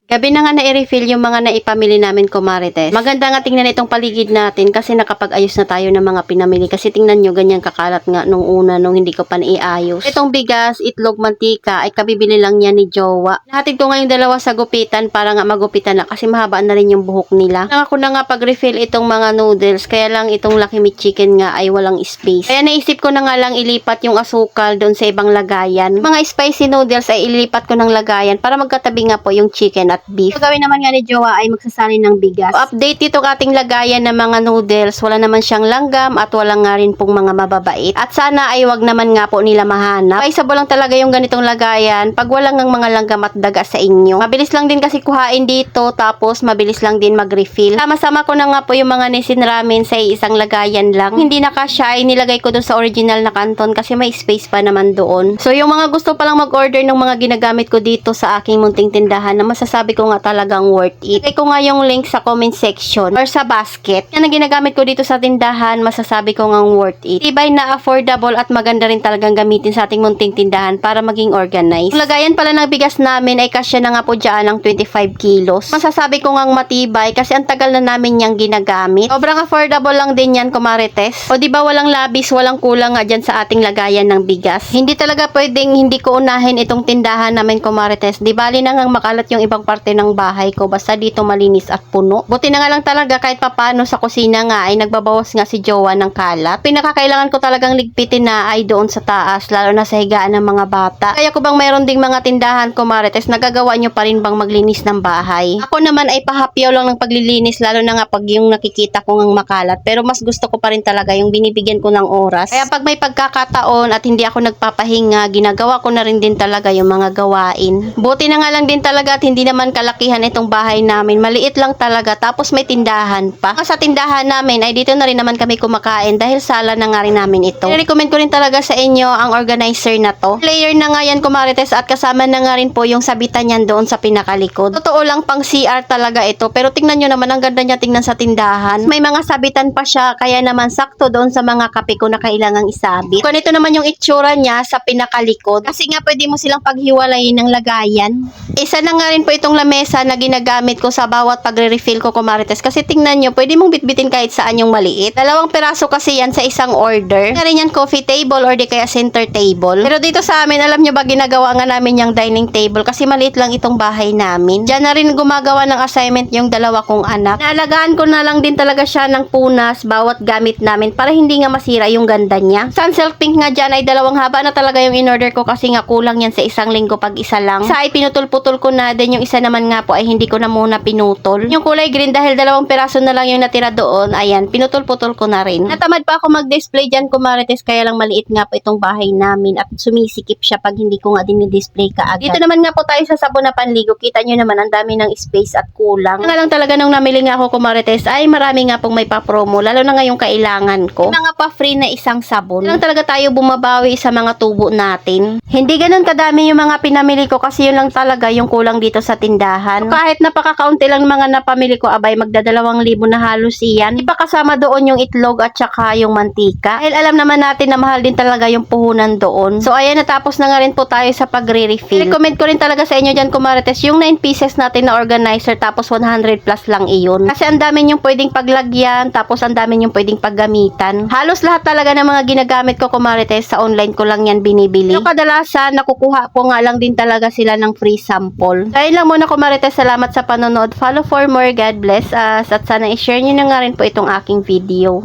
Gabi na nga na-refill yung mga naipamili namin, kumarites. Maganda nga tingnan itong paligid natin kasi nakapag-ayos na tayo ng mga pinamili. Kasi tingnan nyo, ganyan kakalat nga nung una, nung hindi ko pa naiayos. Itong bigas, itlog, mantika, ay kabibili lang yan ni Jowa. Nahatid ko nga yung dalawa sa gupitan para nga magupitan na kasi mahaba na rin yung buhok nila. Nang ako na nga pag-refill itong mga noodles, kaya lang itong Lucky Meat Chicken nga ay walang space. Kaya naisip ko na nga lang ilipat yung asukal doon sa ibang lagayan. Mga spicy noodles ay ilipat ko ng lagayan para magkatabi nga po yung chicken at beef. So, gawin naman nga ni Jowa ay magsasalin ng bigas. So, update itong ating lagayan ng mga noodles. Wala naman siyang langgam at wala nga rin pong mga mababait. At sana ay wag naman nga po nila mahanap. Paisabo lang talaga yung ganitong lagayan pag wala ngang mga langgam at daga sa inyo. Mabilis lang din kasi kuhain dito, tapos mabilis lang din mag-refill. Sama-sama ko na nga po yung mga Nissin Ramen sa isang lagayan lang. Hindi na kasya ay nilagay ko doon sa original na kanton kasi may space pa naman doon. So yung mga gusto palang mag-order ng mga ginagamit ko dito sa aking munting tindahan na masasabi ko nga talagang worth it. Ilagay ko nga yung link sa comment section or sa basket. Yan ang ginagamit ko dito sa tindahan, masasabi ko nga worth it. Tibay na, affordable at maganda rin talagang gamitin sa ating munting tindahan para maging organized. Yung lagayan pala ng bigas namin ay kasya na nga po dyan ng 25 kilos. Masasabi ko nga matibay kasi ang tagal na namin niyang ginagamit. Sobrang affordable lang din yan, kumarites. O diba walang labis, walang kulang nga dyan sa ating lagayan ng bigas. Hindi talaga pwedeng hindi ko unahin itong tindahan namin, kumarites. Di bali na nga makalat yung ibang parte ng bahay ko, basta dito malinis at puno. Buti na nga lang talaga kahit papano sa kusina nga ay nagbabawas nga si Jowa ng kalat. Pinakakailangan ko talagang ligpitin na ay doon sa taas, lalo na sa higaan ng mga bata. Kaya ko bang mayroon ding mga tindahan, kumarites, nagagawa nyo pa rin bang maglinis ng bahay? Ako naman ay pahapyaw lang ng paglilinis, lalo na nga pag yung nakikita ko ngang makalat. Pero mas gusto ko pa rin talaga yung binibigyan ko ng oras. Kaya pag may pagkakataon at hindi ako nagpapahinga, ginagawa ko na rin din talaga yung mga gawain. Buti na nga lang din talaga at hindi naman kalakihan itong bahay namin. Maliit lang talaga, tapos may tindahan pa. Sa tindahan namin ay dito na rin naman kami kumakain dahil sala na nga rin namin ito. I-recommend ko rin talaga sa inyo ang organizer na to. Player na nga yan, kumarites, at kasama na nga rin po yung sabitan niyan doon sa pinakalikod. Totoo lang, pang CR talaga ito, pero tingnan nyo naman, ang ganda niya tingnan sa tindahan. May mga sabitan pa siya, kaya naman sakto doon sa mga kape ko na kailangang isabit. Ganito naman yung itsura niya sa pinakalikod. Kasi nga pwede mo silang paghiwalayin ng lagayan. Isa na nga rin po itong lamesa na ginagamit ko sa bawat pagre-refill ko, kumarites. Kasi tingnan nyo, pwede mong bitbitin kahit saan yung maliit. 2 piraso kasi yan sa isang order. Nga rin yan coffee table or di kaya center table. Pero dito sa amin, alam nyo ba, ginagawa nga namin yung dining table kasi maliit lang itong bahay namin. Diyan na rin gumagawa ng assignment yung 2 kong anak. Naalagaan ko na lang din talaga siya ng punas bawat gamit namin para hindi nga masira yung ganda niya. Sunsilk pink nga dyan ay 2 haba na talaga yung in-order ko kasi nga kulang yan sa isang linggo pag isa lang. Isa ay pinutol-putol ko na din, yung isa naman nga po ay hindi ko na muna pinutol. Yung kulay green dahil 2 piraso na lang yung natira doon, ayan, pinutol-putol ko na rin. Natamad pa ako mag-display dyan, kumarites, kaya lang maliit nga po itong bahay namin at sumisikip siya pag hindi ko nga dinidisplay kaagad. Dito naman nga po tayo sa sabon na panligo. Kita nyo naman ang dami ng space at kulang. Nga lang talaga nung namili nga ako, kumarites, ay marami nga pong may pa-promo, lalo na nga yung kailangan ko. May mga pa-free na isang sabon. Lang talaga tayo bumabawi sa mga tubo natin. Hindi ganun kadami yung mga pinamili ko kasi yun lang talaga yung kulang dito sa tindahan. So, kahit napakakaunti lang mga napamili ko, abay magda2,000 na halos iyan. Di pa kasama doon yung itlog at saka yung mantika. Dahil alam naman natin na mahal din talaga yung puhunan doon. So ayan, natapos na nga rin po tayo sa pagre-refill. Recommend ko rin talaga sa inyo dyan, kumarites, yung 9 pieces natin na organizer tapos 100 plus lang iyon. Kasi ang dami yung pwedeng paglagyan, tapos ang dami yung pwedeng paggamitan. Halos lahat talaga ng mga ginagamit ko, kumarites, sa online ko lang yan binibili. Yung kadalasan, nakukuha ko nga lang din talaga sila ng free sample. Dahil lang muna, kumarites, salamat sa panonood. Follow for more. God bless us. At sana i-share nyo na nga rin po itong aking video.